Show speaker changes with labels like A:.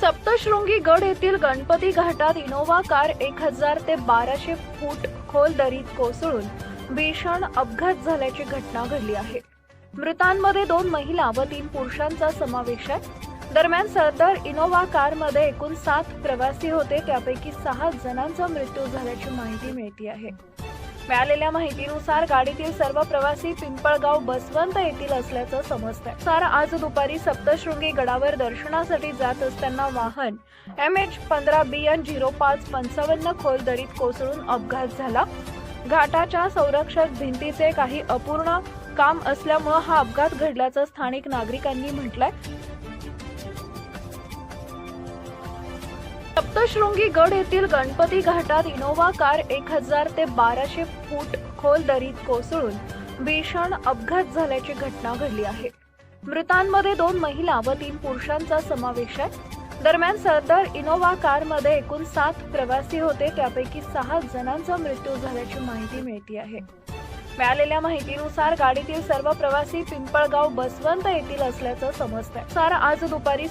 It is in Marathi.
A: सप्तशृंगी गड येथील गणपती घाटात इनोव्हा कार 1000 ते 1200 फूट खोल दरीत कोसळून भीषण अपघात झाल्याची घटना घडली आहे। मृतांमध्ये 2 महिला व 3 पुरुषांचा समावेश आहे। दरम्यान सदर इनोव्हा कारमध्ये एकूण 7 प्रवासी होते, त्यापैकी 6 जणांचा मृत्यू झाल्याची माहिती मिळते आहे। मिळालेल्या माहितीनुसार गाडीतील सर्व प्रवासी पिंपळगाव बसवंत येथील असल्याचं समजतंय। आज दुपारी सप्तशृंगी गडावर दर्शनासाठी जात असताना वाहन MH15BN 0555 खोल दरीत कोसळून अपघात झाला। घाटाच्या संरक्षक भिंतीचे काही अपूर्ण काम असल्यामुळे हा अपघात घडल्याचं स्थानिक नागरिकांनी म्हटलंय। सप्तशृंगी गड येथील गणपती घाटात इनोव्हा कार 1000 ते 1200 फूट खोल दरीत कोसळून भीषण अपघात झाल्याची घटना घडली आहे। मृतांमध्ये 2 महिला व 3 पुरुषांचा समावेश आहे। दरम्यान सदर इनोव्हा कारमध्ये एकूण 7 प्रवासी होते, त्यापैकी 6 जणांचा मृत्यू झाल्याची माहिती मिळते आहे। मिळालेल्या माहितीनुसार गाडीतील सर्व प्रवासी पिंपळगाव बसवंत येथील असल्याचं समजतंय। आज दुपारी